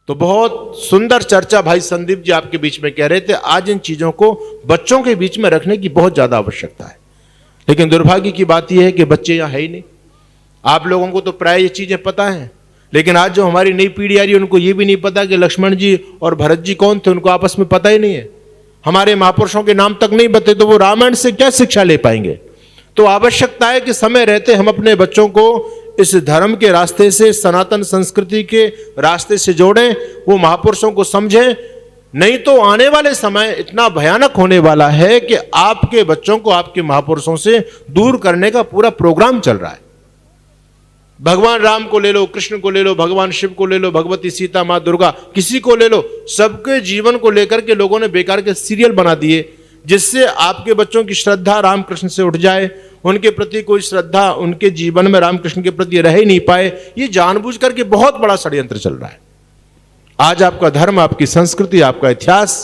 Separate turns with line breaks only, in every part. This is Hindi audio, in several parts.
तो बहुत सुंदर चर्चा भाई संदीप जी आपके बीच में कह रहे थे। आज इन चीजों को बच्चों के बीच में रखने की बहुत ज्यादा आवश्यकता है, लेकिन दुर्भाग्य की बात यह है कि बच्चे यहाँ है ही नहीं। आप लोगों को तो प्राय ये चीजें पता है, लेकिन आज जो हमारी नई पीढ़ी आ रही है उनको ये भी नहीं पता कि लक्ष्मण जी और भरत जी कौन थे, उनको आपस में पता ही नहीं है। हमारे महापुरुषों के नाम तक नहीं बते तो वो रामायण से क्या शिक्षा ले पाएंगे। तो आवश्यकता है कि समय रहते हम अपने बच्चों को इस धर्म के रास्ते से, सनातन संस्कृति के रास्ते से जोड़ें, वो महापुरुषों को समझें। नहीं तो आने वाले समय इतना भयानक होने वाला है कि आपके बच्चों को आपके महापुरुषों से दूर करने का पूरा प्रोग्राम चल रहा है। भगवान राम को ले लो, कृष्ण को ले लो, भगवान शिव को ले लो, भगवती सीता, मां दुर्गा, किसी को ले लो, सबके जीवन को लेकर के लोगों ने बेकार के सीरियल बना दिए, जिससे आपके बच्चों की श्रद्धा रामकृष्ण से उठ जाए, उनके प्रति कोई श्रद्धा उनके जीवन में रामकृष्ण के प्रति रह ही नहीं पाए। ये जानबूझ करके बहुत बड़ा षड्यंत्र चल रहा है। आज आपका धर्म, आपकी संस्कृति, आपका इतिहास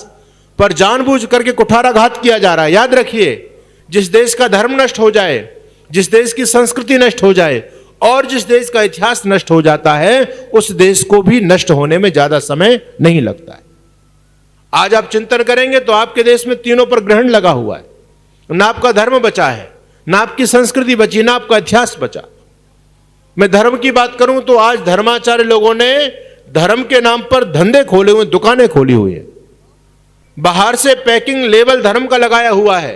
पर जानबूझ करके कुठाराघात किया जा रहा है। याद रखिए, जिस देश का धर्म नष्ट हो जाए, जिस देश की संस्कृति नष्ट हो जाए और जिस देश का इतिहास नष्ट हो जाता है, उस देश को भी नष्ट होने में ज्यादा समय नहीं लगता है। आज आप चिंतन करेंगे तो आपके देश में तीनों पर ग्रहण लगा हुआ है। ना आपका धर्म बचा है, ना आपकी संस्कृति बची, ना आपका इतिहास बचा। मैं धर्म की बात करूं तो आज धर्माचार्य लोगों ने धर्म के नाम पर धंधे खोले हुए, दुकानें खोली हुई है। बाहर से पैकिंग लेवल धर्म का लगाया हुआ है,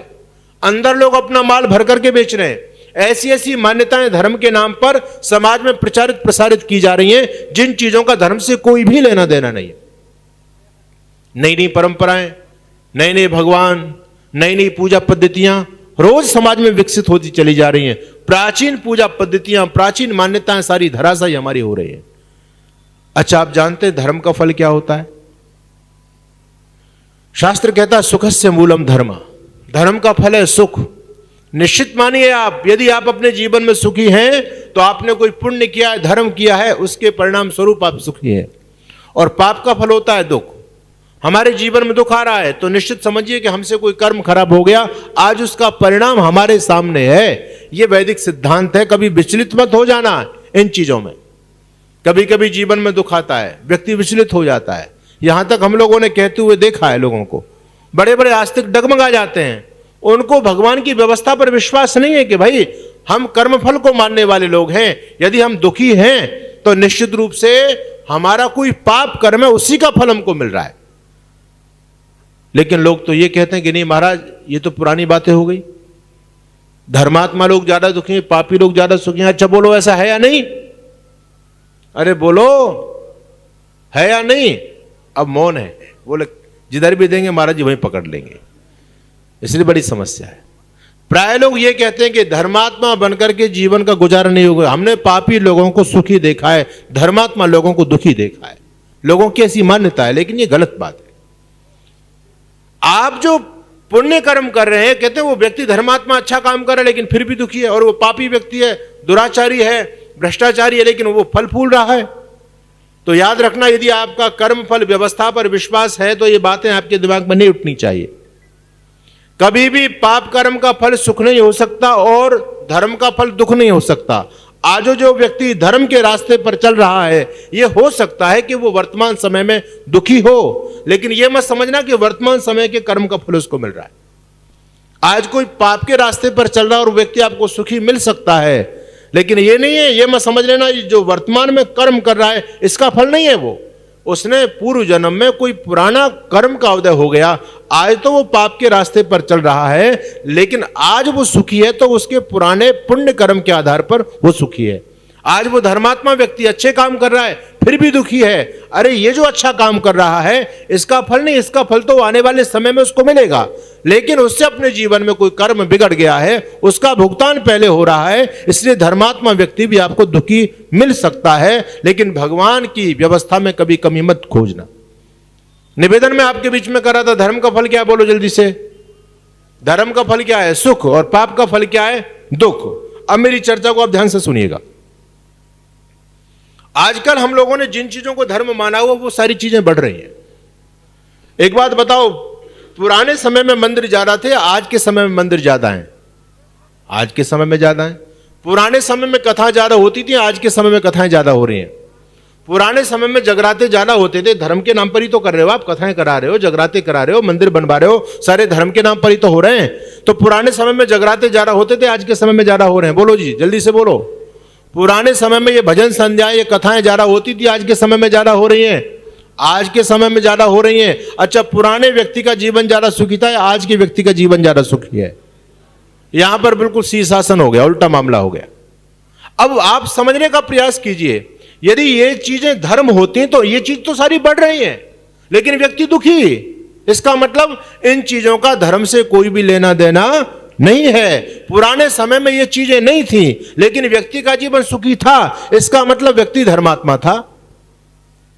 अंदर लोग अपना माल भर करके बेच रहे हैं। ऐसी ऐसी मान्यताएं धर्म के नाम पर समाज में प्रचारित प्रसारित की जा रही हैं, जिन चीजों का धर्म से कोई भी लेना देना नहीं है। नई नई परंपराएं, नए नए भगवान, नई नई पूजा पद्धतियां रोज समाज में विकसित होती चली जा रही हैं। प्राचीन पूजा पद्धतियां, प्राचीन मान्यताएं सारी धराशायी हमारी हो रही है। अच्छा, आप जानते हैं धर्म का फल क्या होता है? शास्त्र कहता है सुखस्य मूलम धर्म। धर्म का फल है सुख। निश्चित मानिए आप, यदि आप अपने जीवन में सुखी हैं तो आपने कोई पुण्य किया है, धर्म किया है, उसके परिणाम स्वरूप आप सुखी हैं। और पाप का फल होता है दुख। हमारे जीवन में दुख आ रहा है तो निश्चित समझिए कि हमसे कोई कर्म खराब हो गया, आज उसका परिणाम हमारे सामने है। यह वैदिक सिद्धांत है। कभी विचलित मत हो जाना इन चीजों में। कभी कभी जीवन में दुख आता है, व्यक्ति विचलित हो जाता है। यहां तक हम लोगों ने कहते हुए देखा है, लोगों को बड़े बड़े आस्तिक डगमगा जाते हैं। उनको भगवान की व्यवस्था पर विश्वास नहीं है कि भाई हम कर्मफल को मानने वाले लोग हैं। यदि हम दुखी हैं तो निश्चित रूप से हमारा कोई पाप कर्म है, उसी का फल हमको मिल रहा है। लेकिन लोग तो ये कहते हैं कि नहीं महाराज, ये तो पुरानी बातें हो गई। धर्मात्मा लोग ज्यादा दुखी हैं, पापी लोग ज्यादा सुखी हैं। अच्छा बोलो, ऐसा है या नहीं? अरे बोलो, है या नहीं? अब मौन है। बोले जिधर भी देंगे महाराज जी वहीं पकड़ लेंगे। इसलिए बड़ी समस्या है। प्राय लोग ये कहते हैं कि धर्मात्मा बनकर के जीवन का गुजारा नहीं होगा। हमने पापी लोगों को सुखी देखा है, धर्मात्मा लोगों को दुखी देखा है। लोगों की ऐसी मान्यता है, लेकिन ये गलत बात है। आप जो पुण्य कर्म कर रहे हैं, कहते हैं वो व्यक्ति धर्मात्मा अच्छा काम कर रहा है लेकिन फिर भी दुखी है, और वो पापी व्यक्ति है, दुराचारी है, भ्रष्टाचारी है, लेकिन वो फल फूल रहा है। तो याद रखना, यदि आपका कर्म फल व्यवस्था पर विश्वास है तो ये बातें आपके दिमाग में नहीं उठनी चाहिए। कभी भी पाप कर्म का फल सुख नहीं हो सकता और धर्म का फल दुख नहीं हो सकता। आज जो व्यक्ति धर्म के रास्ते पर चल रहा है, यह हो सकता है कि वो वर्तमान समय में दुखी हो, लेकिन यह मत समझना कि वर्तमान समय के कर्म का फल उसको मिल रहा है। आज कोई पाप के रास्ते पर चल रहा है और व्यक्ति आपको सुखी मिल सकता है, लेकिन यह नहीं है, यह मत समझ लेना जो वर्तमान में कर्म कर रहा है इसका फल नहीं है वो। उसने पूर्व जन्म में कोई पुराना कर्म का उदय हो गया, आज तो वो पाप के रास्ते पर चल रहा है, लेकिन आज वो सुखी है तो उसके पुराने पुण्य कर्म के आधार पर वो सुखी है। आज वो धर्मात्मा व्यक्ति अच्छे काम कर रहा है फिर भी दुखी है। अरे ये जो अच्छा काम कर रहा है इसका फल नहीं, इसका फल तो आने वाले समय में उसको मिलेगा, लेकिन उससे अपने जीवन में कोई कर्म बिगड़ गया है, उसका भुगतान पहले हो रहा है। इसलिए धर्मात्मा व्यक्ति भी आपको दुखी मिल सकता है, लेकिन भगवान की व्यवस्था में कभी कमी मत खोजना। निवेदन में आपके बीच में कर रहा था, धर्म का फल क्या है? बोलो जल्दी से। धर्म का फल क्या है? सुख। और पाप का फल क्या है? दुख। अब मेरी चर्चा को आप ध्यान से सुनिएगा। आजकल हम लोगों ने जिन चीजों को धर्म माना हुआ वो सारी चीजें बढ़ रही हैं। एक बात बताओ, पुराने समय में मंदिर ज्यादा थे, आज के समय में मंदिर ज्यादा हैं? आज के समय में ज्यादा हैं। पुराने समय में कथा ज्यादा होती थी, आज के समय में कथाएं ज्यादा हो रही हैं। पुराने समय में जगराते ज्यादा होते थे, धर्म के नाम पर ही तो कर रहे हो आप, कथाएं करा रहे हो, जगराते करा रहे हो, मंदिर बनवा रहे हो, सारे धर्म के नाम पर ही तो हो रहे हैं। तो पुराने समय में जगराते ज्यादा होते थे, आज के समय में ज्यादा हो रहे हैं? बोलो जी, जल्दी से बोलो। पुराने समय में ये भजन संध्याएं, ये कथाएं ज्यादा होती थी, आज के समय में ज्यादा हो रही हैं? आज के समय में ज्यादा हो रही हैं। अच्छा, पुराने व्यक्ति का जीवन ज्यादा सुखी था, आज के व्यक्ति का जीवन ज्यादा सुखी है? यहां पर बिल्कुल शीर्षासन हो गया, उल्टा मामला हो गया। अब आप समझने का प्रयास कीजिए, यदि ये चीजें धर्म होती हैं तो ये चीज तो सारी बढ़ रही है, लेकिन व्यक्ति दुखी। इसका मतलब इन चीजों का धर्म से कोई भी लेना देना नहीं है। पुराने समय में ये चीजें नहीं थी, लेकिन व्यक्ति का जीवन सुखी था, इसका मतलब व्यक्ति धर्मात्मा था।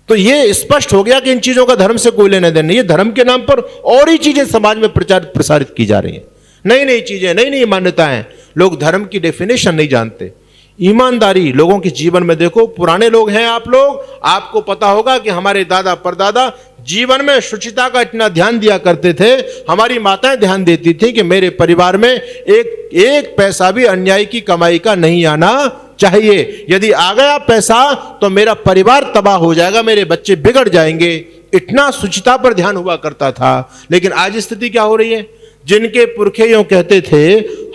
तो ये स्पष्ट हो गया कि इन चीजों का धर्म से कोई लेना देना नहीं। ये धर्म के नाम पर और ही चीजें समाज में प्रसारित की जा रही हैं, नई नई चीजें, नई नई मान्यताएं। लोग धर्म की डेफिनेशन नहीं जानते। ईमानदारी लोगों के जीवन में देखो, पुराने लोग हैं आप लोग, आपको पता होगा कि हमारे दादा परदादा जीवन में शुचिता का इतना ध्यान दिया करते थे। हमारी माताएं ध्यान देती थी कि मेरे परिवार में एक पैसा भी अन्याय की कमाई का नहीं आना चाहिए। यदि आ गया पैसा तो मेरा परिवार तबाह हो जाएगा, मेरे बच्चे बिगड़ जाएंगे। इतना शुचिता पर ध्यान हुआ करता था। लेकिन आज स्थिति क्या हो रही है? जिनके पुरखे यूं कहते थे,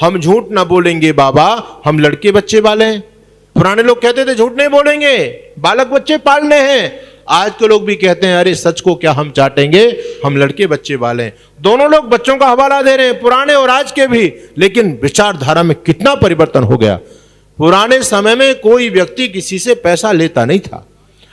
हम झूठ ना बोलेंगे बाबा, हम लड़के बच्चे वाले हैं। पुराने लोग कहते थे झूठ नहीं बोलेंगे, बालक बच्चे पालने हैं। आज के लोग भी कहते हैं अरे सच को क्या हम चाटेंगे, हम लड़के बच्चे वाले हैं। दोनों लोग बच्चों का हवाला दे रहे हैं, पुराने और आज के भी। लेकिन विचारधारा में कितना परिवर्तन हो गया। पुराने समय में कोई व्यक्ति किसी से पैसा लेता नहीं था।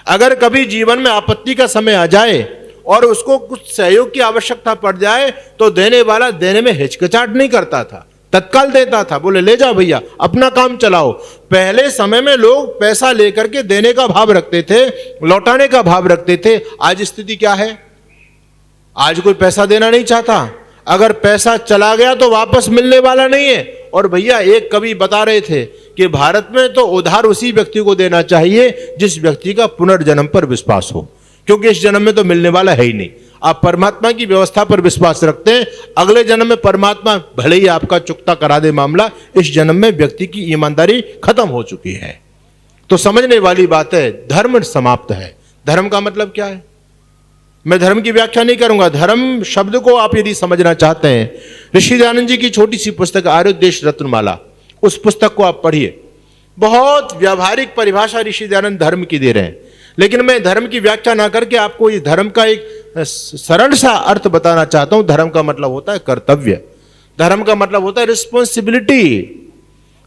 अगर कभी जीवन में आपत्ति का समय आ जाए और उसको कुछ सहयोग की आवश्यकता पड़ जाए तो देने वाला देने में हिचकिचाहट नहीं करता था, तत्काल देता था। बोले ले जाओ भैया, अपना काम चलाओ। पहले समय में लोग पैसा लेकर के देने का भाव रखते थे, लौटाने का भाव रखते थे। आज स्थिति क्या है? आज कोई पैसा देना नहीं चाहता। अगर पैसा चला गया तो वापस मिलने वाला नहीं है। और भैया, एक कवि बता रहे थे कि भारत में तो उधार उसी व्यक्ति को देना चाहिए जिस व्यक्ति का पुनर्जन्म पर विश्वास हो, क्योंकि इस जन्म में तो मिलने वाला है ही नहीं। आप परमात्मा की व्यवस्था पर विश्वास रखते हैं, अगले जन्म में परमात्मा भले ही आपका चुकता करा दे मामला, इस जन्म में व्यक्ति की ईमानदारी खत्म हो चुकी है। तो समझने वाली बात है, धर्म समाप्त है। धर्म का मतलब क्या है? मैं धर्म की व्याख्या नहीं करूंगा। धर्म शब्द को आप यदि समझना चाहते हैं, ऋषि दयानंद जी की छोटी सी पुस्तक आर्योपदेश रत्नमाला, उस पुस्तक को आप पढ़िए। बहुत व्यावहारिक परिभाषा ऋषि दयानंद धर्म की दे रहे हैं। लेकिन मैं धर्म की व्याख्या ना करके आपको इस धर्म का एक सरल सा अर्थ बताना चाहता हूं। धर्म का मतलब होता है कर्तव्य, धर्म का मतलब होता है रिस्पॉन्सिबिलिटी।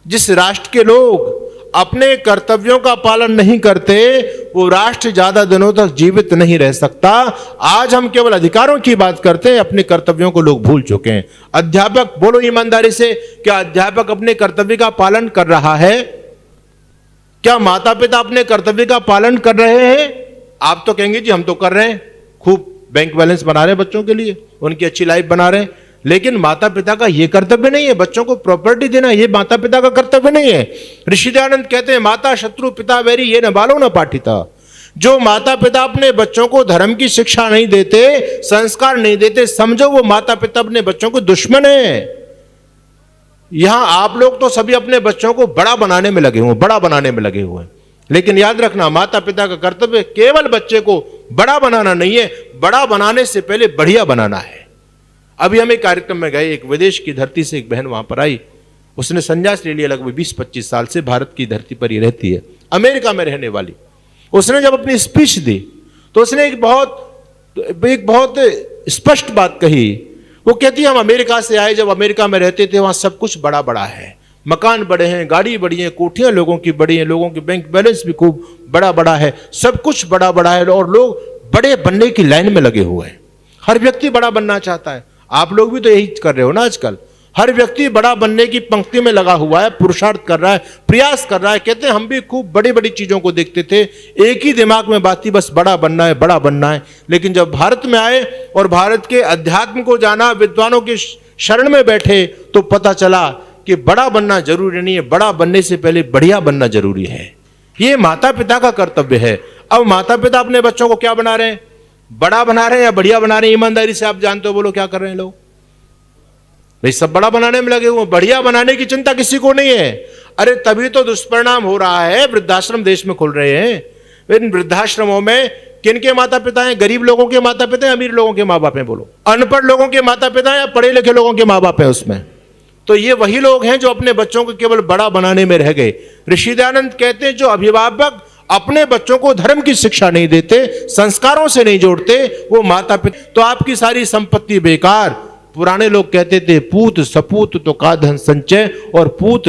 जिस राष्ट्र के लोग अपने कर्तव्यों का पालन नहीं करते, वो राष्ट्र ज्यादा दिनों तक जीवित नहीं रह सकता। आज हम केवल अधिकारों की बात करते हैं, अपने कर्तव्यों को लोग भूल चुके हैं। अध्यापक, बोलो ईमानदारी से, क्या अध्यापक अपने कर्तव्य का पालन कर रहा है? क्या माता पिता अपने कर्तव्य का पालन कर रहे हैं? आप तो कहेंगे जी हम तो कर रहे हैं, खूब बैंक बैलेंस बना रहे हैं बच्चों के लिए, उनकी अच्छी लाइफ बना रहे हैं। लेकिन माता पिता का यह कर्तव्य नहीं है, बच्चों को प्रॉपर्टी देना, यह माता पिता का कर्तव्य नहीं है। ऋषि दयानंद कहते हैं, माता शत्रु पिता वैरी, ये न बालो न पाठिता। जो माता पिता अपने बच्चों को धर्म की शिक्षा नहीं देते, संस्कार नहीं देते, समझो वो माता पिता अपने बच्चों को दुश्मन है। यहां आप लोग तो सभी अपने बच्चों को बड़ा बनाने में लगे हुए, बड़ा बनाने में लगे हुए हैं। लेकिन याद रखना, माता पिता का कर्तव्य केवल बच्चे को बड़ा बनाना नहीं है, बड़ा बनाने से पहले बढ़िया बनाना है। अभी हम एक कार्यक्रम में गए, एक विदेश की धरती से एक बहन वहां पर आई, उसने संन्यास ले लिया, लगभग 20-25 साल से भारत की धरती पर ही रहती है, अमेरिका में रहने वाली। उसने जब अपनी स्पीच दी तो उसने एक बहुत स्पष्ट बात कही। वो कहती है, हम अमेरिका से आए, जब अमेरिका में रहते थे वहां सब कुछ बड़ा बड़ा है, मकान बड़े हैं, गाड़ी बड़ी है, कोठियां लोगों की बड़ी हैं, लोगों की बैंक बैलेंस भी खूब बड़ा बड़ा है, सब कुछ बड़ा बड़ा है और लोग बड़े बनने की लाइन में लगे हुए हैं। हर व्यक्ति बड़ा बनना चाहता है। आप लोग भी तो यही कर रहे हो ना आजकल। हर व्यक्ति बड़ा बनने की पंक्ति में लगा हुआ है, पुरुषार्थ कर रहा है, प्रयास कर रहा है। कहते हैं हम भी खूब बड़ी बड़ी चीजों को देखते थे, एक ही दिमाग में बात थी, बस बड़ा बनना है, बड़ा बनना है। लेकिन जब भारत में आए और भारत के अध्यात्म को जाना, विद्वानों के शरण में बैठे, तो पता चला कि बड़ा बनना जरूरी नहीं है, बड़ा बनने से पहले बढ़िया बनना जरूरी है। ये माता पिता का कर्तव्य है। अब माता पिता अपने बच्चों को क्या बना रहे हैं? बड़ा बना रहे हैं या बढ़िया बना रहे हैं? ईमानदारी से आप जानते हो, बोलो क्या कर रहे हैं लोग? भाई सब बड़ा बनाने में लगे हुए, बढ़िया बनाने की चिंता किसी को नहीं है। अरे तभी तो दुष्परिणाम हो रहा है, वृद्धाश्रम देश में खुल रहे हैं, इन वृद्धाश्रमों में किनके माता पिता हैं? गरीब लोगों के माता पिता हैं, अमीर लोगों के माँ बाप हैं? बोलो। अनपढ़ लोगों के माता पिता हैं या पढ़े लिखे लोगों के माँ बाप हैं उसमें? तो ये वही लोग हैं जो अपने बच्चों को केवल बड़ा बनाने में रह गए। ऋषि दयानंद कहते हैं जो अभिभावक अपने बच्चों को धर्म की शिक्षा नहीं देते, संस्कारों से नहीं जोड़ते, वो माता पिता, तो आपकी सारी संपत्ति बेकार। पुराने लोग कहते थे पूत सपूत तो का धन संचय, और पूत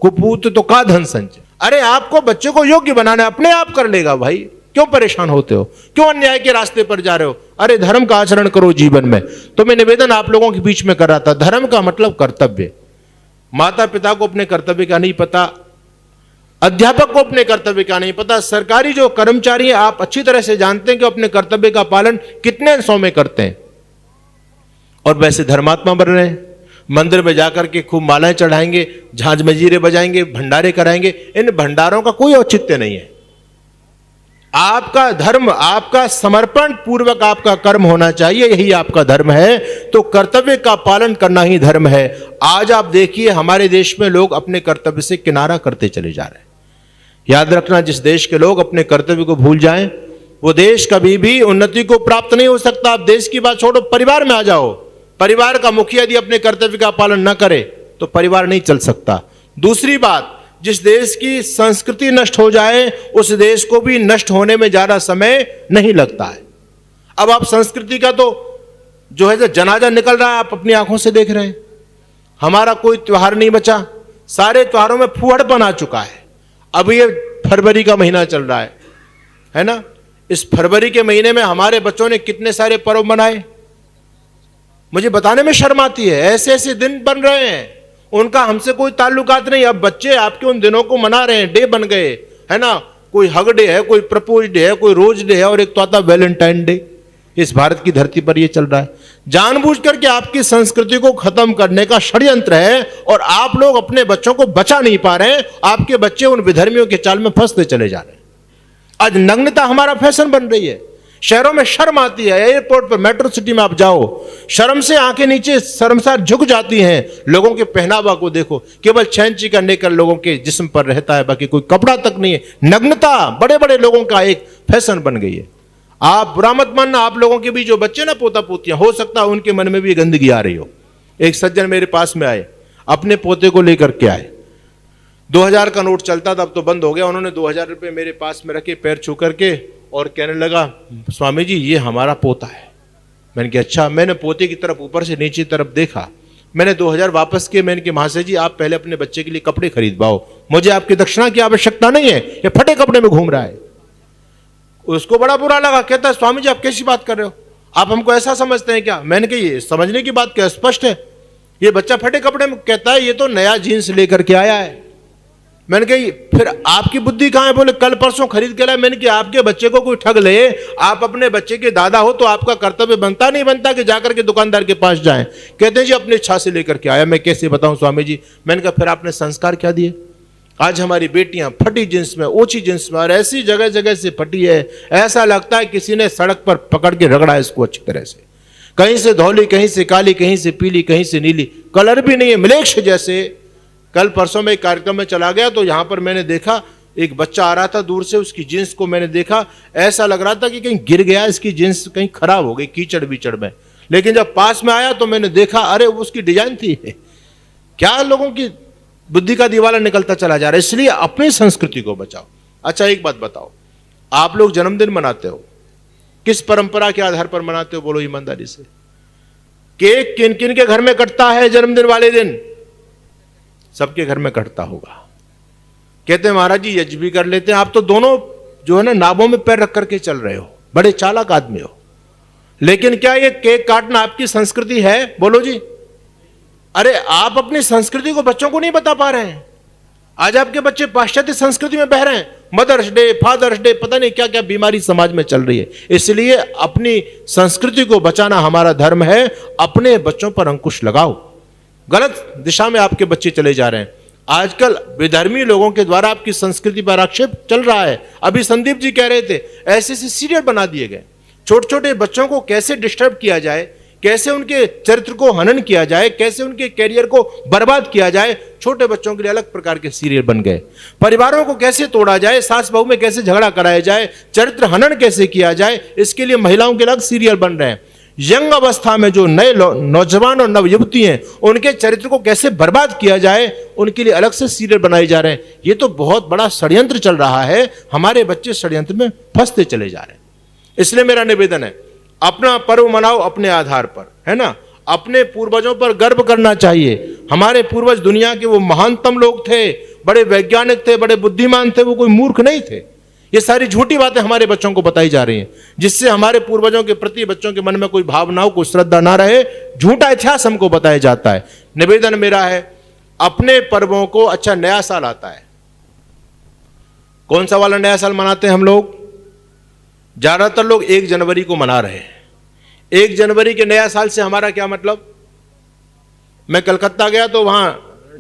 कुपूत तो का धन संचय। अरे आपको बच्चे को योग्य बनाना है, अपने आप कर लेगा भाई, क्यों परेशान होते हो? क्यों अन्याय के रास्ते पर जा रहे हो? अरे धर्म का आचरण करो जीवन में। तो मैं निवेदन आप लोगों के बीच में कर रहा था, धर्म का मतलब कर्तव्य। माता पिता को अपने कर्तव्य का नहीं पता, अध्यापक को अपने कर्तव्य का नहीं पता, सरकारी जो कर्मचारी हैं आप अच्छी तरह से जानते हैं कि अपने कर्तव्य का पालन कितने सौ में करते हैं, और वैसे धर्मात्मा बन रहे हैं। मंदिर में जाकर के खूब मालाएं चढ़ाएंगे, झांझ मजीरे बजाएंगे, भंडारे कराएंगे। इन भंडारों का कोई औचित्य नहीं है। आपका धर्म, आपका समर्पण पूर्वक आपका कर्म होना चाहिए, यही आपका धर्म है। तो कर्तव्य का पालन करना ही धर्म है। आज आप देखिए हमारे देश में लोग अपने कर्तव्य से किनारा करते चले जा रहे हैं। याद रखना, जिस देश के लोग अपने कर्तव्य को भूल जाएं, वो देश कभी भी उन्नति को प्राप्त नहीं हो सकता। आप देश की बात छोड़ो, परिवार में आ जाओ। परिवार का मुखिया यदि अपने कर्तव्य का पालन न करे तो परिवार नहीं चल सकता। दूसरी बात, जिस देश की संस्कृति नष्ट हो जाए उस देश को भी नष्ट होने में ज्यादा समय नहीं लगता है। अब आप संस्कृति का तो जो है जनाजा निकल रहा है, आप अपनी आंखों से देख रहे हैं। हमारा कोई त्योहार नहीं बचा, सारे त्योहारों में फूहड़पन आ चुका है। अब ये फरवरी का महीना चल रहा है ना? इस फरवरी के महीने में हमारे बच्चों ने कितने सारे पर्व मनाए, मुझे बताने में शर्म आती है। ऐसे ऐसे दिन बन रहे हैं, उनका हमसे कोई ताल्लुकात नहीं। अब बच्चे आपके उन दिनों को मना रहे हैं, डे बन गए, है ना? कोई हग डे है, कोई प्रपोज डे है, कोई रोज डे है, और एक तो आता वैलेंटाइन डे। इस भारत की धरती पर यह चल रहा है। जानबूझ करके आपकी संस्कृति को खत्म करने का षड्यंत्र है, और आप लोग अपने बच्चों को बचा नहीं पा रहे हैं। आपके बच्चे उन विधर्मियों के चाल में फंसते चले जा रहे हैं। आज नग्नता हमारा फैशन बन रही है। शहरों में शर्म आती है, एयरपोर्ट पर, मेट्रो सिटी में आप जाओ, शर्म से आंखें नीचे शर्मसार झुक जाती हैं। लोगों के पहनावा को देखो, केवल छैंची का नेकर लोगों के जिस्म पर रहता है, बाकी कोई कपड़ा तक नहीं है। नग्नता बड़े बड़े लोगों का एक फैशन बन गई है। आप बुरा मत मानना, आप लोगों के भी जो बच्चे ना पोता पोतियां, हो सकता है उनके मन में भी गंदगी आ रही हो। एक सज्जन मेरे पास में आए, अपने पोते को लेकर के आए। 2000 का नोट चलता था, अब तो बंद हो गया। उन्होंने 2000 रुपये मेरे पास में रखे, पैर छू करके, और कहने लगा स्वामी जी ये हमारा पोता है। मैंने कहा अच्छा। मैंने पोते की तरफ ऊपर से नीचे तरफ देखा, मैंने 2000 वापस किए। मैंने कहा महाशय जी आप पहले अपने बच्चे के लिए कपड़े खरीदवाओ, मुझे आपकी दक्षिणा की आवश्यकता नहीं है, ये फटे कपड़े में घूम रहा है। उसको बड़ा बुरा लगा, कहता है स्वामी जी आप कैसी बात कर रहे हो, आप हमको ऐसा समझते हैं क्या? मैंने कहा ये समझने की बात क्या, स्पष्ट है। ये बच्चा फटे कपड़े में, कहता है ये तो नया जीन्स लेकर के आया है। मैंने कही फिर आपकी बुद्धि कहां है? बोले कल परसों खरीद के लाया। मैंने कहा आपके बच्चे को कोई ठग ले, आप अपने बच्चे के दादा हो तो आपका कर्तव्य बनता नहीं बनता कि जाकर के दुकानदार के पास जाएं? कहते हैं जी अपनी इच्छा से लेकर के आया। मैं कैसे बताऊं स्वामी जी? मैंने कहा फिर आपने संस्कार क्या दिए? आज हमारी बेटियां फटी जींस में, ओछी जींस में, और ऐसी जगह जगह से फटी है, ऐसा लगता है किसी ने सड़क पर पकड़ के रगड़ा है इसको अच्छी तरह से। कहीं से धौली, कहीं से काली, कहीं से पीली, कहीं से नीली, कलर भी नहीं है, मिलेक्ष जैसे। कल परसों में एक कार्यक्रम में चला गया तो यहां पर मैंने देखा एक बच्चा आ रहा था दूर से, उसकी जींस को मैंने देखा, ऐसा लग रहा था कि कहीं गिर गया, इसकी जींस कहीं खराब हो गई कीचड़ बीचड़ में। लेकिन जब पास में आया तो मैंने देखा अरे उसकी डिजाइन थी। क्या लोगों की बुद्धि का दिवाला निकलता चला जा रहा है। इसलिए अपनी संस्कृति को बचाओ। अच्छा एक बात बताओ, आप लोग जन्मदिन मनाते हो, किस परंपरा के आधार पर मनाते हो? बोलो ईमानदारी से। केक किन किन के घर में कटता है जन्मदिन वाले दिन? सबके घर में कटता होगा। कहते हैं महाराज जी यज्ञ भी कर लेते हैं। आप तो दोनों जो है ना नाभों में पैर रख करके चल रहे हो, बड़े चालाक आदमी हो। लेकिन क्या ये केक काटना आपकी संस्कृति है? बोलो जी। अरे आप अपनी संस्कृति को बच्चों को नहीं बता पा रहे हैं। आज आपके बच्चे पाश्चात्य संस्कृति में बह रहे हैं। मदर्स डे, फादर्स डे, पता नहीं क्या क्या बीमारी समाज में चल रही है। इसलिए अपनी संस्कृति को बचाना हमारा धर्म है। अपने बच्चों पर अंकुश लगाओ। गलत दिशा में आपके बच्चे चले जा रहे हैं। आजकल विधर्मी लोगों के द्वारा आपकी संस्कृति पर आक्षेप चल रहा है। अभी संदीप जी कह रहे थे ऐसे ऐसे सीरियल बना दिए गए, छोटे छोटे बच्चों को कैसे डिस्टर्ब किया जाए, कैसे उनके चरित्र को हनन किया जाए, कैसे उनके कैरियर को बर्बाद किया जाए। छोटे बच्चों के लिए अलग प्रकार के सीरियल बन गए। परिवारों को कैसे तोड़ा जाए, सास बहू में कैसे झगड़ा कराया जाए, चरित्र हनन कैसे किया जाए, इसके लिए महिलाओं के अलग सीरियल बन रहे हैं। यंग अवस्था में जो नए नौजवान और नवयुवती हैं, उनके चरित्र को कैसे बर्बाद किया जाए, उनके लिए अलग से सीरियल बनाए जा रहे हैं। ये तो बहुत बड़ा षड्यंत्र चल रहा है। हमारे बच्चे षड्यंत्र में फंसते चले जा रहे हैं। इसलिए मेरा निवेदन है, अपना पर्व मनाओ अपने आधार पर, है ना। अपने पूर्वजों पर गर्व करना चाहिए। हमारे पूर्वज दुनिया के वो महानतम लोग थे, बड़े वैज्ञानिक थे, बड़े बुद्धिमान थे, वो कोई मूर्ख नहीं थे। ये सारी झूठी बातें हमारे बच्चों को बताई जा रही हैं, जिससे हमारे पूर्वजों के प्रति बच्चों के मन में कोई भावनाओं, कोई श्रद्धा ना रहे। झूठा इतिहास हमको बताया जाता है। निवेदन मेरा है, अपने पर्वों को, अच्छा नया साल आता है, कौन सा वाला नया साल मनाते हैं हम लोग? ज्यादातर लोग 1 जनवरी को मना रहे हैं। 1 जनवरी के नया साल से हमारा क्या मतलब? मैं कलकत्ता गया तो वहां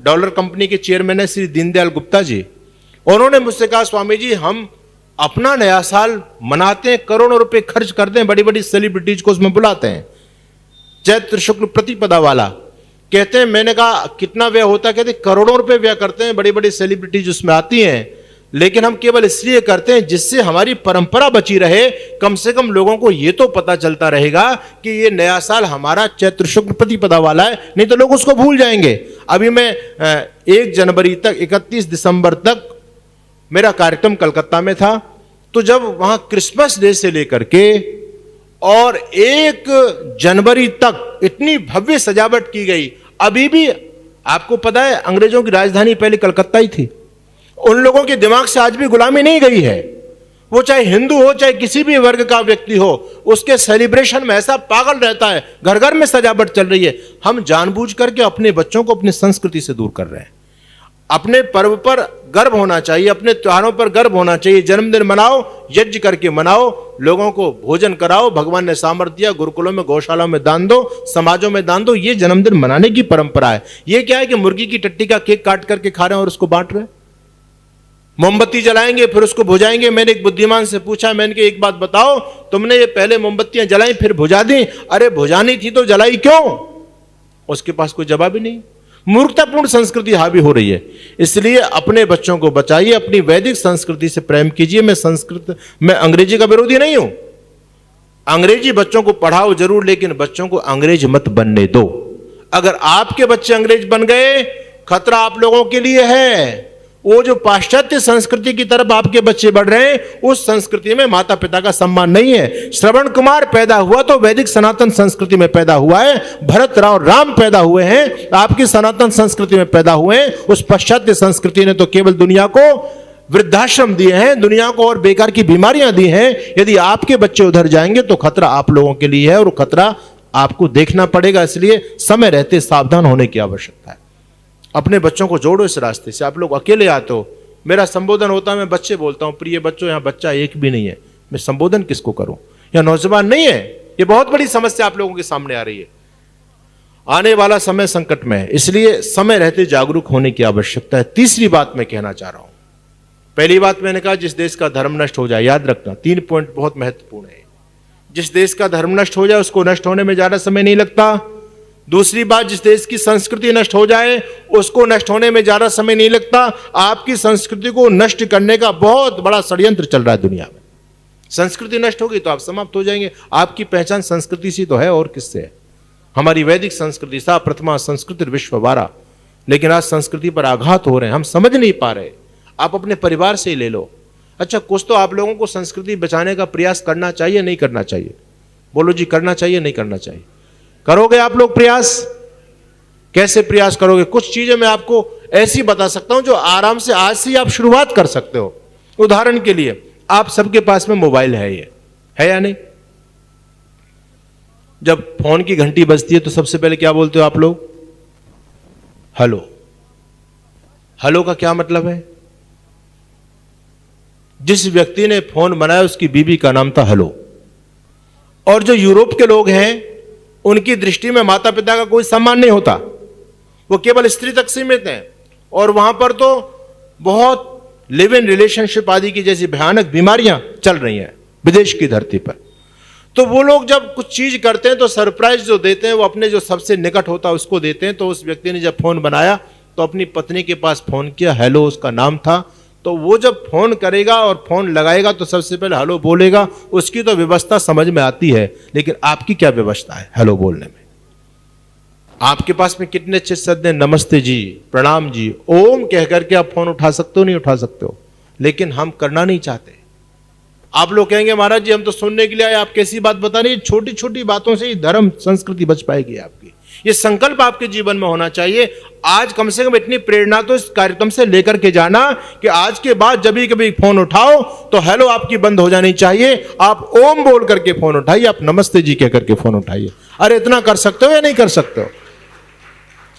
डॉलर कंपनी के चेयरमैन है श्री दीनदयाल गुप्ता जी। उन्होंने मुझसे कहा, स्वामी जी हम अपना नया साल मनाते हैं, करोड़ों रुपए खर्च करते हैं, बड़ी बड़ी सेलिब्रिटीज को उसमें बुलाते हैं, चैत्र शुक्ल प्रतिपदा वाला कहते हैं। मैंने कहा कितना व्यय होता है? कहते करोड़ों रुपए व्यय करते हैं, बड़ी बड़ी सेलिब्रिटीज उसमें आती हैं, लेकिन हम केवल इसलिए करते हैं जिससे हमारी परंपरा बची रहे। कम से कम लोगों को यह तो पता चलता रहेगा कि ये नया साल हमारा चैत्र शुक्ल प्रतिपदा वाला है, नहीं तो लोग उसको भूल जाएंगे। अभी मैं 1 जनवरी तक 31 दिसंबर तक मेरा कार्यक्रम कलकत्ता में था, तो जब वहां क्रिसमस डे से लेकर के और 1 जनवरी तक इतनी भव्य सजावट की गई। अभी भी आपको पता है, अंग्रेजों की राजधानी पहले कलकत्ता ही थी। उन लोगों के दिमाग से आज भी गुलामी नहीं गई है। वो चाहे हिंदू हो, चाहे किसी भी वर्ग का व्यक्ति हो, उसके सेलिब्रेशन में ऐसा पागल रहता है, घर घर में सजावट चल रही है। हम जानबूझ करके अपने बच्चों को अपनी संस्कृति से दूर कर रहे हैं। अपने पर्व पर गर्व होना चाहिए, अपने त्योहारों पर गर्व होना चाहिए। जन्मदिन मनाओ, यज्ञ करके मनाओ, लोगों को भोजन कराओ, भगवान ने सामर्थ्य दिया, गुरुकुलों में, गौशालाओं में दान दो, समाजों में दान दो। ये जन्मदिन मनाने की परंपरा है। ये क्या है कि मुर्गी की टट्टी का केक काट करके खा रहे हैं और उसको बांट रहे हैं। मोमबत्ती जलाएंगे फिर उसको बुझाएंगे। मैंने एक बुद्धिमान से पूछा, मैंने कहा एक बात बताओ, तुमने ये पहले मोमबत्तियां जलाई फिर बुझा दी, अरे बुझानी थी तो जलाई क्यों? उसके पास कोई जवाब ही नहीं। मूर्खतापूर्ण संस्कृति हावी हो रही है। इसलिए अपने बच्चों को बचाइए, अपनी वैदिक संस्कृति से प्रेम कीजिए। मैं अंग्रेजी का विरोधी नहीं हूं। अंग्रेजी बच्चों को पढ़ाओ जरूर, लेकिन बच्चों को अंग्रेज मत बनने दो। अगर आपके बच्चे अंग्रेज बन गए, खतरा आप लोगों के लिए है। वो जो पाश्चात्य संस्कृति की तरफ आपके बच्चे बढ़ रहे हैं, उस संस्कृति में माता पिता का सम्मान नहीं है। श्रवण कुमार पैदा हुआ तो वैदिक सनातन संस्कृति में पैदा हुआ है। भरत राम पैदा हुए हैं, आपकी सनातन संस्कृति में पैदा हुए हैं। उस पाश्चात्य संस्कृति ने तो केवल दुनिया को वृद्धाश्रम दिए हैं, दुनिया को और बेकार की बीमारियां दी हैं। यदि आपके बच्चे उधर जाएंगे तो खतरा आप लोगों के लिए है, और खतरा आपको देखना पड़ेगा। इसलिए समय रहते सावधान होने की आवश्यकता है। अपने बच्चों को जोड़ो इस रास्ते से। आप लोग अकेले आते हो, मेरा संबोधन होता है, मैं बच्चे बोलता हूं, प्रिय बच्चों, यहां बच्चा एक भी नहीं है, मैं संबोधन किसको करूं? यहां नौजवान नहीं है। ये बहुत बड़ी समस्या आप लोगों के सामने आ रही है। आने वाला समय संकट में है, इसलिए समय रहते जागरूक होने की आवश्यकता है। तीसरी बात मैं कहना चाह रहा हूं। पहली बात मैंने कहा, जिस देश का धर्म नष्ट हो जाए, याद रखना 3 पॉइंट बहुत महत्वपूर्ण है। जिस देश का धर्म नष्ट हो जाए उसको नष्ट होने में ज्यादा समय नहीं लगता। दूसरी बात, जिस देश की संस्कृति नष्ट हो जाए उसको नष्ट होने में ज्यादा समय नहीं लगता। आपकी संस्कृति को नष्ट करने का बहुत बड़ा षड्यंत्र चल रहा है दुनिया में। संस्कृति नष्ट होगी तो आप समाप्त हो जाएंगे। आपकी पहचान संस्कृति से तो है, और किससे है? हमारी वैदिक संस्कृति, सा प्रथमा संस्कृति विश्ववारा। लेकिन आज संस्कृति पर आघात हो रहे हैं, हम समझ नहीं पा रहे। आप अपने परिवार से ही ले लो। अच्छा, कुछ तो आप लोगों को संस्कृति बचाने का प्रयास करना चाहिए, नहीं करना चाहिए? बोलो जी, करना चाहिए नहीं करना चाहिए? करोगे आप लोग प्रयास? कैसे प्रयास करोगे? कुछ चीजें मैं आपको ऐसी बता सकता हूं जो आराम से आज से आप शुरुआत कर सकते हो। उदाहरण के लिए, आप सबके पास में मोबाइल है, ये है या नहीं? जब फोन की घंटी बजती है तो सबसे पहले क्या बोलते हो आप लोग? हेलो। हेलो का क्या मतलब है? जिस व्यक्ति ने फोन बनाया उसकी बीबी का नाम था हेलो। और जो यूरोप के लोग हैं, उनकी दृष्टि में माता पिता का कोई सम्मान नहीं होता, वो केवल स्त्री तक सीमित हैं। और वहां पर तो बहुत लिव इन रिलेशनशिप आदि की जैसी भयानक बीमारियां चल रही हैं विदेश की धरती पर। तो वो लोग जब कुछ चीज करते हैं तो सरप्राइज जो देते हैं वो अपने जो सबसे निकट होता है उसको देते हैं। तो उस व्यक्ति ने जब फोन बनाया तो अपनी पत्नी के पास फोन किया, हेलो उसका नाम था। तो वो जब फोन करेगा और फोन लगाएगा तो सबसे पहले हेलो बोलेगा, उसकी तो व्यवस्था समझ में आती है, लेकिन आपकी क्या व्यवस्था है हेलो बोलने में? आपके पास में कितने अच्छे शब्द हैं, नमस्ते जी, प्रणाम जी, ओम कह करके आप फोन उठा सकते हो, नहीं उठा सकते हो, लेकिन हम करना नहीं चाहते। आप लोग कहेंगे महाराज जी हम तो सुनने के लिए आए, आप कैसी बात बता रही है? छोटी छोटी बातों से ही धर्म संस्कृति बच पाएगी आपकी। ये संकल्प आपके जीवन में होना चाहिए। आज कम से कम इतनी प्रेरणा तो इस कार्यक्रम से लेकर के जाना कि आज के बाद जब भी कभी फोन उठाओ तो हेलो आपकी बंद हो जानी चाहिए, आप ओम बोल करके फोन उठाइए, आप नमस्ते जी कह करके फोन उठाइए। अरे इतना कर सकते हो या नहीं कर सकते हो?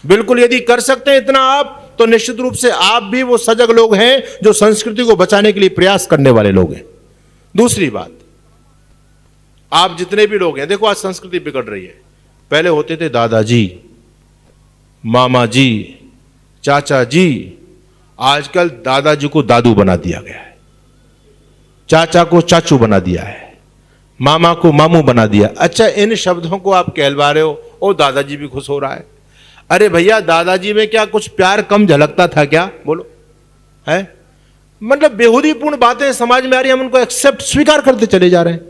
बिल्कुल, यदि कर सकते हैं इतना आप, तो निश्चित रूप से आप भी वो सजग लोग हैं जो संस्कृति को बचाने के लिए प्रयास करने वाले लोग हैं। दूसरी बात, आप जितने भी लोग हैं, देखो आज संस्कृति बिगड़ रही है। पहले होते थे दादाजी, मामा जी, चाचा जी, आजकल दादाजी को दादू बना दिया गया है, चाचा को चाचू बना दिया है, मामा को मामू बना दिया। अच्छा, इन शब्दों को आप कहलवा रहे हो और दादाजी भी खुश हो रहा है। अरे भैया, दादाजी में क्या कुछ प्यार कम झलकता था क्या? बोलो, है? मतलब बेहूदीपूर्ण बातें समाज में आ रही है, हम उनको एक्सेप्ट स्वीकार करते चले जा रहे हैं।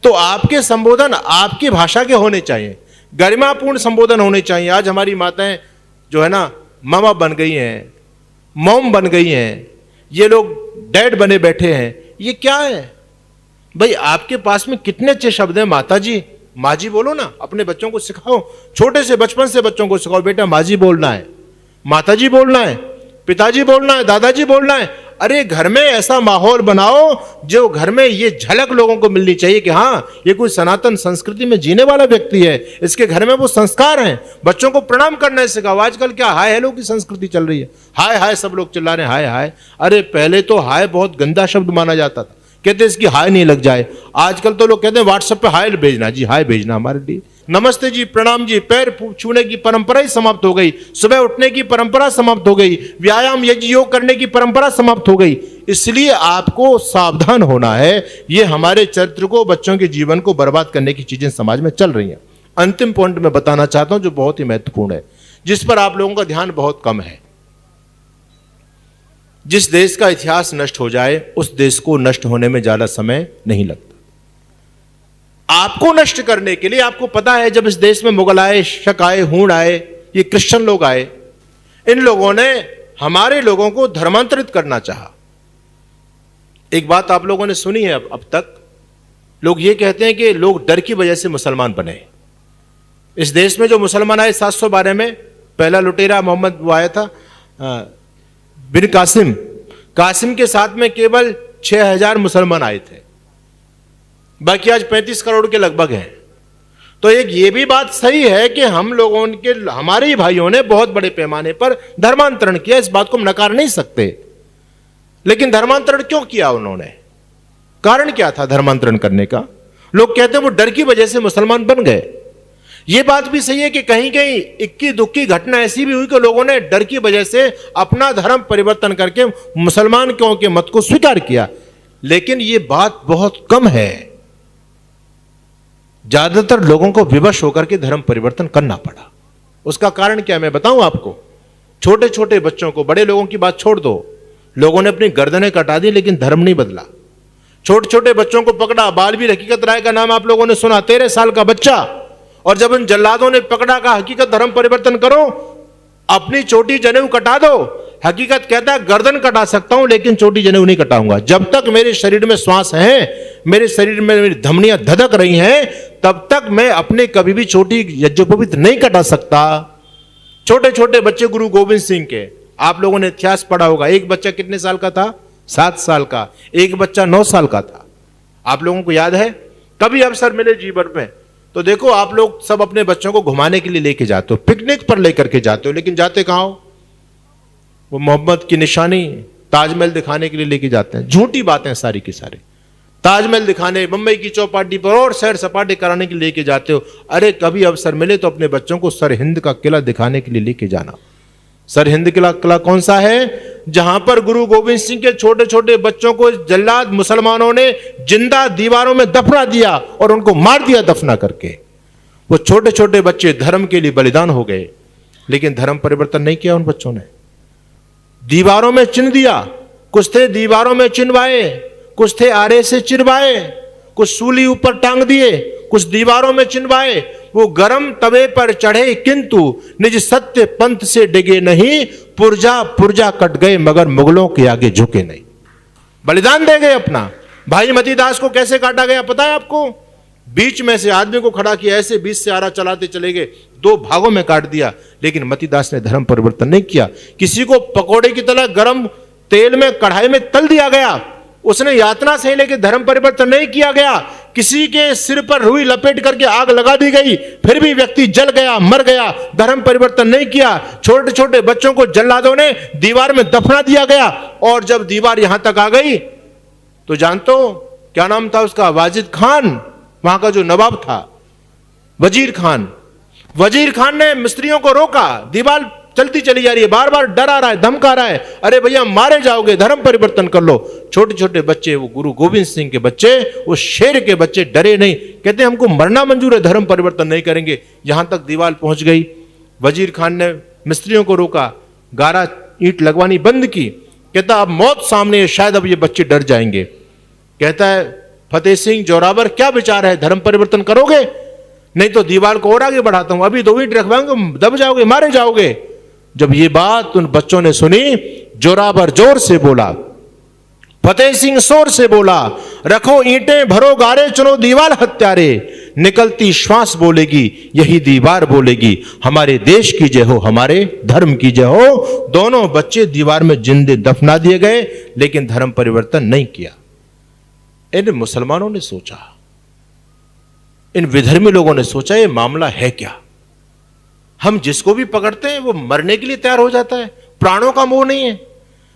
तो आपके संबोधन आपकी भाषा के होने चाहिए, गरिमापूर्ण संबोधन होने चाहिए। आज हमारी माताएं जो है ना मामा बन गई हैं, मॉम बन गई हैं, ये लोग डैड बने बैठे हैं। ये क्या है भाई? आपके पास में कितने अच्छे शब्द हैं। माता जी, माँ जी बोलो ना, अपने बच्चों को सिखाओ, छोटे से बचपन से बच्चों को सिखाओ, बेटा माँ जी बोलना है, माता जी बोलना है, पिताजी बोलना है, दादाजी बोलना है। अरे घर में ऐसा माहौल बनाओ जो घर में ये झलक लोगों को मिलनी चाहिए कि हाँ ये कोई सनातन संस्कृति में जीने वाला व्यक्ति है, इसके घर में वो संस्कार हैं। बच्चों को प्रणाम करना सिखाओ। आजकल क्या हाय हेलो की संस्कृति चल रही है, हाय हाय सब लोग चिल्ला रहे हैं, हाय हाय। अरे पहले तो हाय बहुत गंदा शब्द माना जाता था, कहते इसकी हाय नहीं लग जाए। आजकल तो लोग कहते हैं व्हाट्सएप पे हाय भेजना जी, हाय भेजना हमारे लिए। नमस्ते जी, प्रणाम जी, पैर छूने की परंपरा ही समाप्त हो गई, सुबह उठने की परंपरा समाप्त हो गई, व्यायाम यज्ञ योग करने की परंपरा समाप्त हो गई। इसलिए आपको सावधान होना है। ये हमारे चरित्र को, बच्चों के जीवन को बर्बाद करने की चीजें समाज में चल रही हैं। अंतिम पॉइंट मैं बताना चाहता हूं जो बहुत ही महत्वपूर्ण है, जिस पर आप लोगों का ध्यान बहुत कम है। जिस देश का इतिहास नष्ट हो जाए उस देश को नष्ट होने में ज्यादा समय नहीं लगता। आपको नष्ट करने के लिए, आपको पता है जब इस देश में मुगल आए, शक आए, हूण आए, ये क्रिश्चियन लोग आए, इन लोगों ने हमारे लोगों को धर्मांतरित करना चाहा। एक बात आप लोगों ने सुनी है अब तक, लोग ये कहते हैं कि लोग डर की वजह से मुसलमान बने। इस देश में जो मुसलमान आए 712 में, पहला लुटेरा मोहम्मद वो आया था बिन कासिम, कासिम के साथ में केवल 6000 मुसलमान आए थे, बाकी आज 35 करोड़ के लगभग हैं। तो एक ये भी बात सही है कि हम लोगों के, हमारे ही भाइयों ने बहुत बड़े पैमाने पर धर्मांतरण किया, इस बात को हम नकार नहीं सकते। लेकिन धर्मांतरण क्यों किया उन्होंने? कारण क्या था धर्मांतरण करने का? लोग कहते हैं वो डर की वजह से मुसलमान बन गए। ये बात भी सही है कि कहीं कहीं इक्की दुक्की घटना ऐसी भी हुई कि लोगों ने डर की वजह से अपना धर्म परिवर्तन करके मुसलमान के मत को स्वीकार किया। लेकिन ये बात बहुत कम है। ज्यादातर लोगों को विवश होकर के धर्म परिवर्तन करना पड़ा। उसका कारण क्या मैं बताऊं आपको? छोटे छोटे बच्चों को, बड़े लोगों की बात छोड़ दो, लोगों ने अपनी गर्दनें कटा दी लेकिन धर्म नहीं बदला। छोटे छोटे बच्चों को पकड़ा, बालवीर हकीकत राय का नाम आप लोगों ने सुना, 13 साल का बच्चा, और जब उन जल्लादों ने पकड़ा, कहा हकीकत धर्म परिवर्तन करो, अपनी चोटी जनेऊ कटा दो। हकीकत कहता है गर्दन कटा सकता हूं लेकिन चोटी जनेऊ नहीं कटाऊंगा। जब तक मेरे शरीर में श्वास है, मेरे शरीर में मेरी धमनियां धधक रही हैं, तब तक मैं अपने कभी भी चोटी यज्ञोपवीत नहीं कटा सकता। छोटे छोटे बच्चे गुरु गोविंद सिंह के, आप लोगों ने इतिहास पढ़ा होगा, एक बच्चा कितने साल का था? 7 साल का। एक बच्चा 9 साल का था। आप लोगों को याद है? कभी अवसर मिले जीवन में तो देखो, आप लोग सब अपने बच्चों को घुमाने के लिए लेके जाते हो, पिकनिक पर लेकर के जाते हो, लेकिन जाते कहां हो? वो मोहब्बत की निशानी ताजमहल दिखाने के लिए लेके जाते हैं। झूठी बातें सारी की सारी। ताजमहल दिखाने, मुंबई की चौपाटी पर और सैर सपाटे कराने के लिए लेके जाते हो। अरे कभी अवसर मिले तो अपने बच्चों को सरहिंद का किला दिखाने के लिए लेके जाना। सरहिंद किला कौन सा है? जहां पर गुरु गोविंद सिंह के छोटे छोटे बच्चों को जल्लाद मुसलमानों ने जिंदा दीवारों में दफना दिया और उनको मार दिया दफना करके। वो छोटे छोटे बच्चे धर्म के लिए बलिदान हो गए, लेकिन धर्म परिवर्तन नहीं किया उन बच्चों ने। दीवारों में चिन्ह दिया, कुछ थे दीवारों में चिन्हवाए, कुछ थे आरे से चिन्हवाए, कुछ सूली ऊपर टांग दिए, कुछ दीवारों में चिन्हवाए। वो गरम तवे पर चढ़े किंतु निज सत्य पंथ से डिगे नहीं, पुरजा पुरजा कट गए मगर मुगलों के आगे झुके नहीं। बलिदान दे गए अपना। भाई मतीदास को कैसे काटा गया पता है आपको? बीच में से आदमी को खड़ा किया, ऐसे बीच से आरा चलाते चले गए, 2 भागों में काट दिया। लेकिन मतीदास ने धर्म परिवर्तन नहीं किया। किसी को पकोड़े की तरह गरम तेल में कढ़ाई में तल दिया गया, उसने यातना सही, लेकिन धर्म परिवर्तन नहीं किया गया। किसी के सिर पर रुई लपेट करके आग लगा दी गई, फिर भी व्यक्ति जल गया, मर गया, धर्म परिवर्तन नहीं किया। छोटे छोटे बच्चों को जल्लादों ने दीवार में दफना दिया गया, और जब दीवार यहां तक आ गई तो जानते हो क्या नाम था उसका? वाजिद खान, वहां का जो नवाब था, वजीर खान। वजीर खान ने मिस्त्रियों को रोका, दीवार चलती चली जा रही है, बार बार डरा रहा है, धमका रहा है, अरे भैया मारे जाओगे, धर्म परिवर्तन कर लो। छोटे छोटे बच्चे, वो गुरु गोविंद सिंह के बच्चे, वो शेर के बच्चे डरे नहीं, कहते हमको मरना मंजूर है, धर्म परिवर्तन नहीं करेंगे। यहां तक दीवार पहुंच गई। वजीर खान ने मिस्त्रियों को रोका, गारा ईंट लगवानी बंद की। कहता अब मौत सामने है, शायद अब ये बच्चे डर जाएंगे। कहता है फतेह सिंह जोरावर, क्या विचार है, धर्म परिवर्तन करोगे? नहीं तो दीवार को और आगे बढ़ाता हूं, अभी 2 ईंट रखवाएंगे, दब जाओगे, मारे जाओगे। जब ये बात उन बच्चों ने सुनी, जोरावर जोर से बोला, फतेह सिंह शोर से बोला, रखो ईंटें भरो गारे, चुनो दीवार हत्यारे, निकलती श्वास बोलेगी यही दीवार बोलेगी, हमारे देश की जय हो, हमारे धर्म की जय हो। दोनों बच्चे दीवार में जिंदे दफना दिए गए, लेकिन धर्म परिवर्तन नहीं किया। इन मुसलमानों ने सोचा, इन विधर्मी लोगों ने सोचा ये मामला है क्या? हम जिसको भी पकड़ते हैं वो मरने के लिए तैयार हो जाता है, प्राणों का मोह नहीं है।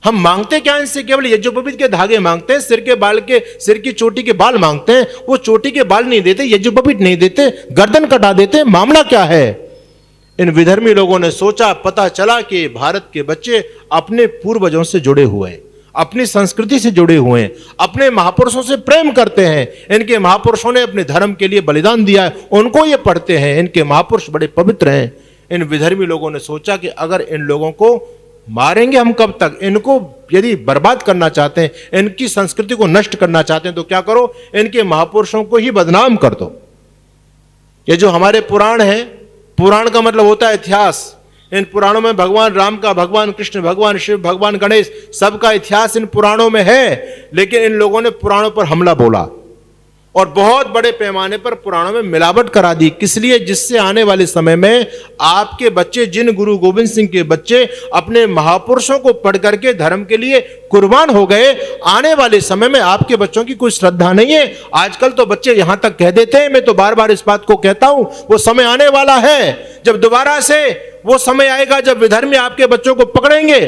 हम मांगते क्या इनसे? केवल यज्ञोपवीत के धागे मांगते हैं, सिर की चोटी के बाल मांगते हैं। वो चोटी के बाल नहीं देते, यज्ञोपवीत नहीं देते, गर्दन कटा देते हैं। मामला क्या है? इन विधर्मी लोगों ने सोचा, पता चला कि भारत के बच्चे अपने पूर्वजों से जुड़े हुए हैं, अपनी संस्कृति से जुड़े हुए हैं, अपने महापुरुषों से प्रेम करते हैं। इनके महापुरुषों ने अपने धर्म के लिए बलिदान दिया है, उनको ये पढ़ते हैं, इनके महापुरुष बड़े पवित्र हैं। इन विधर्मी लोगों ने सोचा कि अगर इन लोगों को मारेंगे हम कब तक, इनको यदि बर्बाद करना चाहते हैं, इनकी संस्कृति को नष्ट करना चाहते हैं, तो क्या करो, इनके महापुरुषों को ही बदनाम कर दो। ये जो हमारे पुराण है, पुराण का मतलब होता है इतिहास। इन पुराणों में भगवान राम का, भगवान कृष्ण, भगवान शिव, भगवान गणेश, सबका इतिहास इन पुराणों में है। लेकिन इन लोगों ने पुराणों पर हमला बोला और बहुत बड़े पैमाने पर पुराणों में मिलावट करा दी। किस लिए? जिससे आने वाले समय में आपके बच्चे, जिन गुरु गोविंद सिंह के बच्चे अपने महापुरुषों को पढ़ करके धर्म के लिए कुर्बान हो गए, आने वाले समय में आपके बच्चों की कोई श्रद्धा नहीं है। आजकल तो बच्चे यहां तक कह देते हैं, मैं तो बार बार इस बात को कहता हूं, वो समय आने वाला है जब दोबारा से वो समय आएगा जब विधर्मी आपके बच्चों को पकड़ेंगे।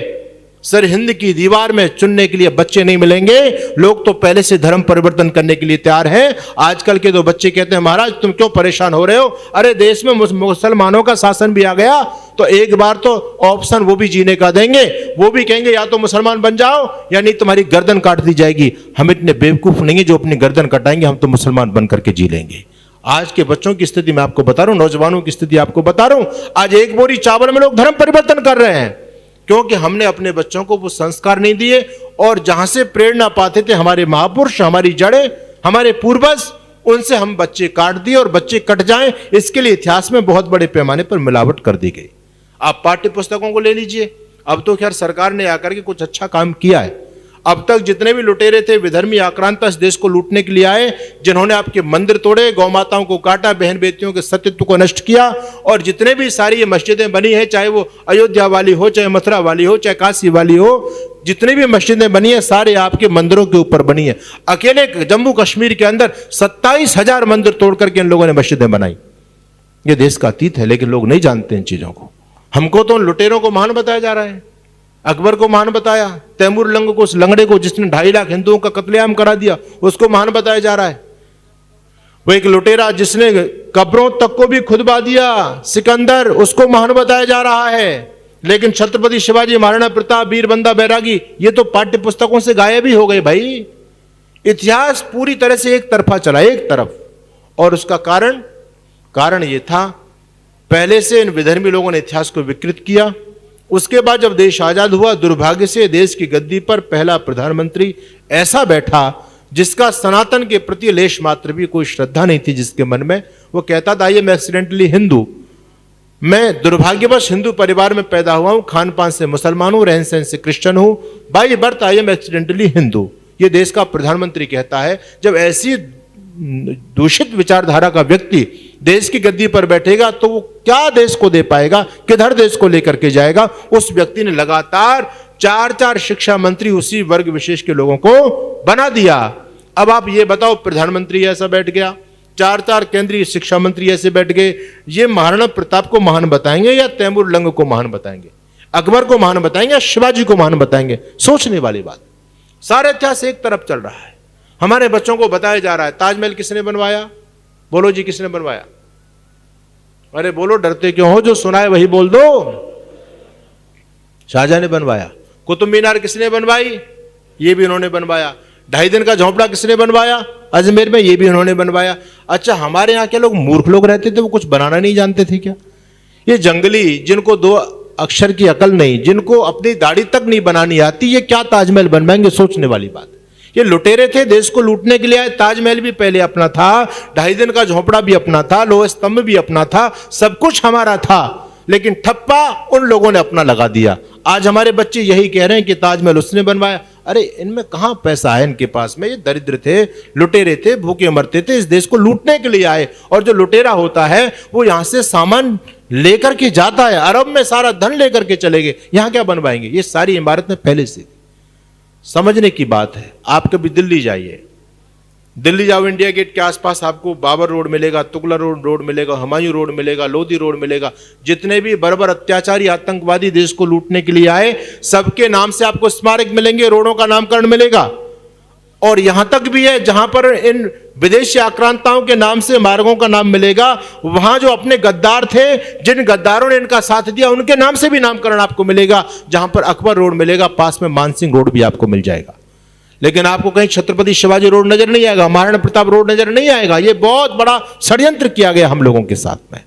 सरहिंद की दीवार में चुनने के लिए बच्चे नहीं मिलेंगे। लोग तो पहले से धर्म परिवर्तन करने के लिए तैयार हैं। आजकल के तो बच्चे कहते हैं महाराज तुम क्यों परेशान हो रहे हो, अरे देश में मुसलमानों का शासन भी आ गया, तो एक बार तो ऑप्शन वो भी जीने का देंगे। वो भी कहेंगे या तो मुसलमान बन जाओ या नहीं तुम्हारी गर्दन काट दी जाएगी। हम इतने बेवकूफ नहीं है जो अपनी गर्दन कटाएंगे, हम तो मुसलमान बन करके जी लेंगे। आज के बच्चों की स्थिति मैं आपको बता रहा हूं, नौजवानों की स्थिति आपको बता रहा हूं। आज एक बोरी चावल में लोग धर्म परिवर्तन कर रहे हैं, क्योंकि हमने अपने बच्चों को वो संस्कार नहीं दिए। और जहां से प्रेरणा पाते थे हमारे महापुरुष, हमारी जड़ें, हमारे पूर्वज, उनसे हम बच्चे काट दिए और बच्चे कट जाएं, इसके लिए इतिहास में बहुत बड़े पैमाने पर मिलावट कर दी गई। आप पाठ्य पुस्तकों को ले लीजिए, अब तो खैर सरकार ने आकर के कुछ अच्छा काम किया है। अब तक जितने भी लुटेरे थे, विधर्मी आक्रांता इस देश को लूटने के लिए आए, जिन्होंने आपके मंदिर तोड़े, गौ माताओं को काटा, बहन बेटियों के सतीत्व को नष्ट किया, और जितने भी सारी ये मस्जिदें बनी हैं, चाहे वो अयोध्या वाली हो, चाहे मथुरा वाली हो, चाहे काशी वाली हो, जितनी भी मस्जिदें बनी है सारे आपके मंदिरों के ऊपर बनी है। अकेले जम्मू कश्मीर के अंदर 27,000 मंदिर तोड़ करके इन लोगों ने मस्जिदें बनाई। ये देश का अतीत है, लेकिन लोग नहीं जानते इन चीजों को। हमको तो उन लुटेरों को महान बताया जा रहा है, अकबर को महान बताया, तैमूर लंग को, उस लंगड़े को जिसने 2.5 लाख हिंदुओं का कत्लेआम करा दिया, उसको महान बताया जा रहा है। वो एक लुटेरा जिसने कब्रों तक को भी खुदवा दिया, सिकंदर, उसको महान बताया जा रहा है। लेकिन छत्रपति शिवाजी, महाराणा प्रताप, वीर बंदा बैरागी, ये तो पाठ्य पुस्तकों से गायब ही हो गए भाई। इतिहास पूरी तरह से एक तरफा चला, एक तरफ। और उसका कारण ये था, पहले से इन विधर्मी लोगों ने इतिहास को विकृत किया। उसके बाद जब देश आजाद हुआ, दुर्भाग्य से देश की गद्दी पर पहला प्रधानमंत्री ऐसा बैठा जिसका सनातन के प्रति लेश मात्र भी कोई श्रद्धा नहीं थी जिसके मन में। वो कहता था, आई एम एक्सीडेंटली हिंदू, मैं दुर्भाग्यवश हिंदू परिवार में पैदा हुआ हूं, खान पान से मुसलमान हूं, रहन सहन से क्रिश्चियन हूं, by birth I am accidentally Hindu. ये देश का प्रधानमंत्री कहता है। जब ऐसी दूषित विचारधारा का व्यक्ति देश की गद्दी पर बैठेगा तो वो क्या देश को दे पाएगा, किधर देश को लेकर के जाएगा। उस व्यक्ति ने लगातार 4 शिक्षा मंत्री उसी वर्ग विशेष के लोगों को बना दिया। अब आप ये बताओ, प्रधानमंत्री ऐसा बैठ गया, 4 केंद्रीय शिक्षा मंत्री ऐसे बैठ गए, ये महाराणा प्रताप को महान बताएंगे या तैमूर लंग को महान बताएंगे, अकबर को महान बताएंगे या शिवाजी को महान बताएंगे? सोचने वाली बात। सारा इतिहास एक तरफ चल रहा है। हमारे बच्चों को बताया जा रहा है, ताजमहल किसने बनवाया? बोलो जी, किसने बनवाया? अरे बोलो, डरते क्यों हो? जो सुना है वही बोल दो। शाहजहां ने बनवाया। कुतुब मीनार किसने बनवाई? ये भी उन्होंने बनवाया। 2.5 दिन का झोंपड़ा किसने बनवाया? अजमेर में, ये भी उन्होंने बनवाया। अच्छा, हमारे यहाँ के लोग मूर्ख लोग रहते थे, वो कुछ बनाना नहीं जानते थे क्या? ये जंगली, जिनको 2 अक्षर की अकल नहीं, जिनको अपनी दाढ़ी तक नहीं बनानी आती, ये क्या ताजमहल बनवाएंगे? सोचने वाली बात। ये लुटेरे थे, देश को लूटने के लिए आए। ताजमहल भी पहले अपना था, 2.5 दिन का झोंपड़ा भी अपना था, लोह स्तंभ भी अपना था, सब कुछ हमारा था, लेकिन ठप्पा उन लोगों ने अपना लगा दिया। आज हमारे बच्चे यही कह रहे हैं कि ताजमहल उसने बनवाया। अरे इनमें कहां पैसा है इनके पास में? ये दरिद्र थे, लुटेरे थे, भूखे मरते थे, इस देश को लूटने के लिए आए। और जो लुटेरा होता है वो यहां से सामान लेकर के जाता है, अरब में सारा धन लेकर के चले गए, यहां क्या बनवाएंगे? ये सारी इमारतें पहले से। समझने की बात है। आप कभी दिल्ली जाइए, दिल्ली जाओ, इंडिया गेट के आसपास आपको बाबर रोड मिलेगा, तुगलक रोड मिलेगा, हुमायूं रोड मिलेगा, लोधी रोड मिलेगा। जितने भी बर्बर अत्याचारी आतंकवादी देश को लूटने के लिए आए, सबके नाम से आपको स्मारक मिलेंगे, रोडों का नामकरण मिलेगा। और यहां तक भी है जहां पर इन विदेशी आक्रांताओं के नाम से मार्गों का नाम मिलेगा, वहां जो अपने गद्दार थे, जिन गद्दारों ने इनका साथ दिया, उनके नाम से भी नामकरण आपको मिलेगा। जहां पर अकबर रोड मिलेगा, पास में मानसिंह रोड भी आपको मिल जाएगा। लेकिन आपको कहीं छत्रपति शिवाजी रोड नजर नहीं आएगा, महाराणा प्रताप रोड नजर नहीं आएगा। यह बहुत बड़ा षड्यंत्र किया गया हम लोगों के साथ में।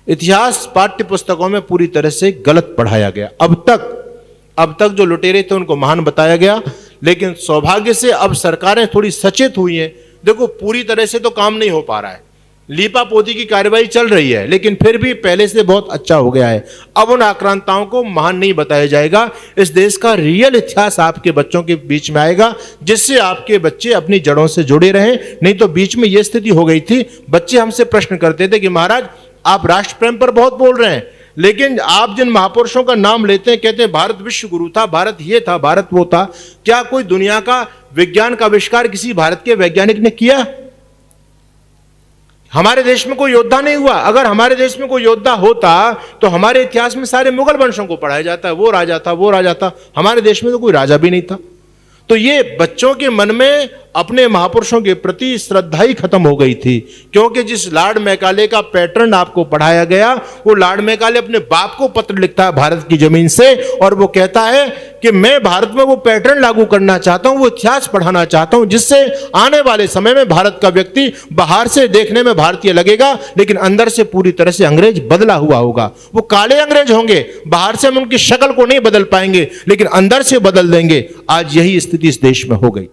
इतिहास पाठ्य पुस्तकों में पूरी तरह से गलत पढ़ाया गया। अब तक जो लुटेरे थे उनको महान बताया गया, लेकिन सौभाग्य से अब सरकारें थोड़ी सचेत हुई हैं। देखो, पूरी तरह से तो काम नहीं हो पा रहा है, लीपा पोती की कार्रवाई चल रही है, लेकिन फिर भी पहले से बहुत अच्छा हो गया है। अब उन आक्रांताओं को महान नहीं बताया जाएगा। इस देश का रियल इतिहास आपके बच्चों के बीच में आएगा, जिससे आपके बच्चे अपनी जड़ों से जुड़े रहें। नहीं तो बीच में यह स्थिति हो गई थी, बच्चे हमसे प्रश्न करते थे कि महाराज आप राष्ट्र प्रेम पर बहुत बोल रहे हैं, लेकिन आप जिन महापुरुषों का नाम लेते हैं, कहते हैं भारत विश्व गुरु था, भारत ये था, भारत वो था। क्या कोई दुनिया का विज्ञान का आविष्कार किसी भारत के वैज्ञानिक ने किया? हमारे देश में कोई योद्धा नहीं हुआ। अगर हमारे देश में कोई योद्धा होता तो हमारे इतिहास में सारे मुगल वंशों को पढ़ाया जाता है, वो राजा था, वो राजा था। हमारे देश में तो कोई राजा भी नहीं था। तो ये बच्चों के मन में अपने महापुरुषों के प्रति श्रद्धा ही खत्म हो गई थी, क्योंकि जिस लॉर्ड मैकाले का पैटर्न आपको पढ़ाया गया, वो लॉर्ड मैकाले अपने बाप को पत्र लिखता है भारत की जमीन से, और वो कहता है कि मैं भारत में वो पैटर्न लागू करना चाहता हूं, वो इतिहास पढ़ाना चाहता हूं, जिससे आने वाले समय में भारत का व्यक्ति बाहर से देखने में भारतीय लगेगा, लेकिन अंदर से पूरी तरह से अंग्रेज बदला हुआ होगा। वो काले अंग्रेज होंगे, बाहर से हम उनकी शक्ल को नहीं बदल पाएंगे, लेकिन अंदर से बदल देंगे। आज यही स्थिति इस देश में हो गई।